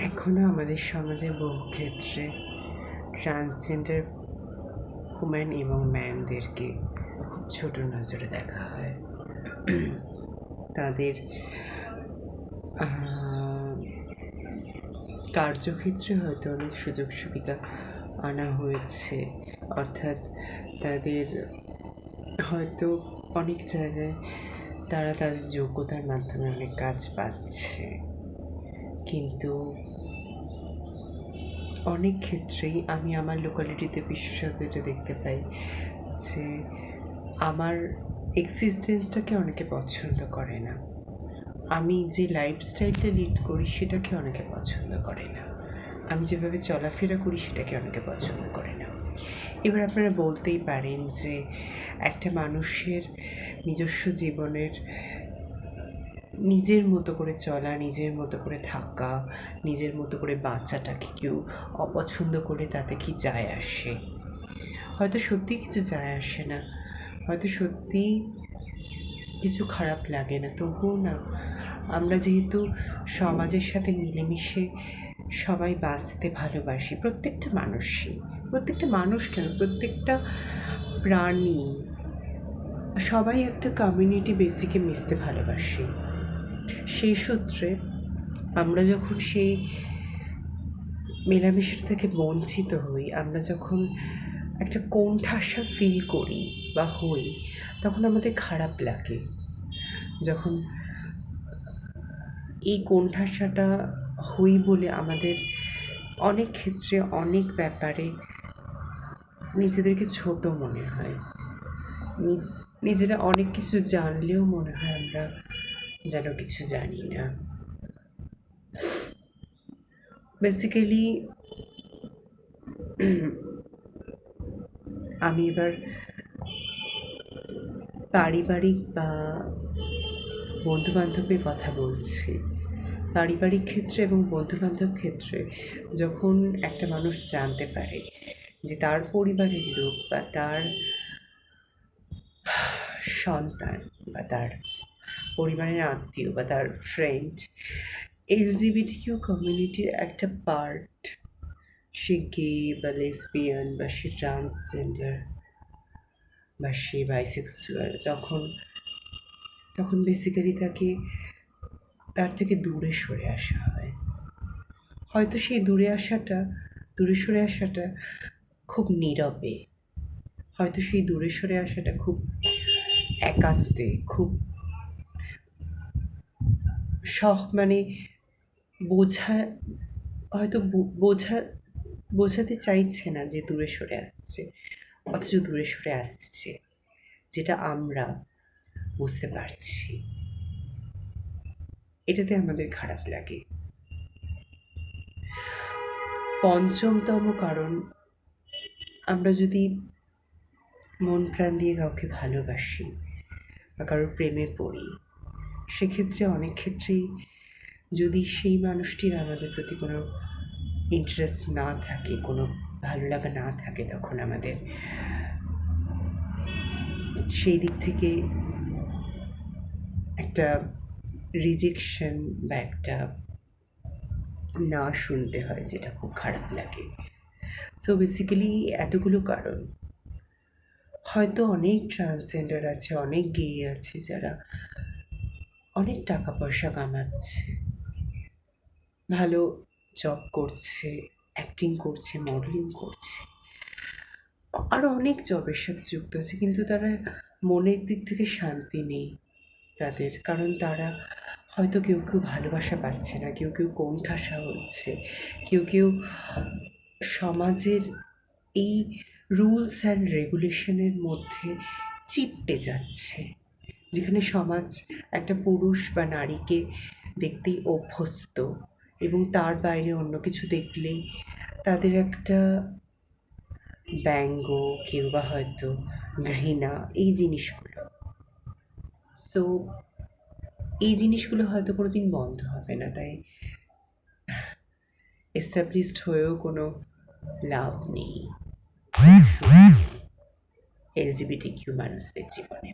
এখনও আমাদের সমাজের বহু ক্ষেত্রে ট্রান্সজেন্ডার ওম্যান এবং ম্যানদেরকে খুব ছোট নজরে দেখা হয়। তাদের কার্যক্ষেত্রে হয়তো অনেক সুযোগ সুবিধা আনা হয়েছে, অর্থাৎ তাদের হয়তো অনেক জায়গায় তারা তাদের যোগ্যতার মাধ্যমে অনেক কাজ পাচ্ছে, কিন্তু অনেক ক্ষেত্রেই আমি আমার লোকালিটিতে বিশেষত এটা দেখতে পাই যে আমার এক্সিস্টেন্সটাকে অনেকে পছন্দ করে না, আমি যে লাইফস্টাইলটা লিড করি সেটাকে অনেকে পছন্দ করে না, আমি যেভাবে চলাফেরা করি সেটাকে অনেকে পছন্দ করে না। এবার আপনারা বলতেই পারেন যে একটা মানুষের নিজস্ব জীবনের নিজের মতো করে চলা, নিজের মতো করে থাকা, নিজের মতো করে বাচ্চাটাকে কেউ অপছন্দ করে তাতে কি যায় আসে? হয়তো সত্যিই কিছু যায় আসে না, হয়তো সত্যিই কিছু খারাপ লাগে না, তবুও না আমরা যেহেতু সমাজের সাথে মিলেমিশে সবাই বাঁচতে ভালোবাসি, প্রত্যেকটা মানুষই, প্রত্যেকটা মানুষ কেন, প্রত্যেকটা প্রাণী, সবাই একটা কমিউনিটি বেসিকে মিশতে ভালোবাসি। সেই সূত্রে আমরা যখন সেই মেলামেশার থেকে বঞ্চিত হই, আমরা যখন একটা কোণঠাসা ফিল করি বা হই, তখন আমাদের খারাপ লাগে। যখন এই কোণঠাসাটা হই বলে আমাদের অনেক ক্ষেত্রে অনেক ব্যাপারে নিজেদেরকে ছোট মনে হয়, নিজেরা অনেক কিছু জানলেও মনে হয় আমরা যেন কিছু জানি না। বেসিক্যালি আমি এবার পারিবারিক বা বন্ধুবান্ধবের কথা বলছি। পারিবারিক ক্ষেত্রে এবং বন্ধুবান্ধব ক্ষেত্রে যখন একটা মানুষ জানতে পারে যে তার পরিবারের লোক বা তার সন্তান বা তার পরিবারের আত্মীয় বা তার ফ্রেন্ড এলজিবিটিকিউ কমিউনিটির একটা পার্ট, সে গে বা লেসবিয়ান বা সে ট্রান্সজেন্ডার বা সে বাইসেক্সুয়াল, তখন বেসিক্যালি তাকে তার থেকে দূরে সরে আসা হয়। হয়তো সেই দূরে সরে আসাটা খুব নীরবে, হয়তো সেই দূরে সরে আসাটা খুব একান্তে, খুব মানে হয়তো বোঝাতে চাইছে না যে দূরে সরে আসছে, অথচ দূরে সরে আসছে, যেটা আমরা বুঝতে পারছি। এটাতে আমাদের খারাপ লাগে। পঞ্চমতম কারণ, আমরা যদি মন প্রাণ দিয়ে কাউকে ভালোবাসি বা কারোর প্রেমে পড়ি, সেক্ষেত্রে অনেক ক্ষেত্রেই যদি সেই মানুষটির আমাদের প্রতি কোনো ইন্টারেস্ট না থাকে, কোনো ভালো লাগা না থাকে, তখন আমাদের সেই দিক থেকে একটা রিজেকশন বা একটা না শুনতে হয়, যেটা খুব খারাপ লাগে। সো বেসিক্যালি এতগুলো কারণ। হয়তো অনেক ট্রান্সজেন্ডার আছে, অনেক গে আছে যারা অনেক টাকা পয়সা কামাচ্ছে, ভালো জব করছে, অ্যাক্টিং করছে, মডেলিং করছে, আরও অনেক জবের সাথে যুক্ত আছে, কিন্তু তারা মনের দিক থেকে শান্তি নেই তাদের, কারণ তারা হয়তো কেউ ভালোবাসা পাচ্ছে না, কেউ কোণঠাসা হচ্ছে, কেউ সমাজের এই রুলস অ্যান্ড রেগুলেশনের মধ্যে চিপটে যাচ্ছে, যেখানে সমাজ একটা পুরুষ বা নারীকে দেখতেই অভ্যস্ত, এবং তার বাইরে অন্য কিছু দেখলেই তাদের একটা ব্যঙ্গ, কেউ বা হয়তো ঘৃণা, এই জিনিসগুলো। সো এই জিনিসগুলো হয়তো কোনোদিন বন্ধ হবে না, তাই এস্টাবলিশড হয়েও কোনো লাভ নেই এলজিবিটিকিউ মানুষদের জীবনে।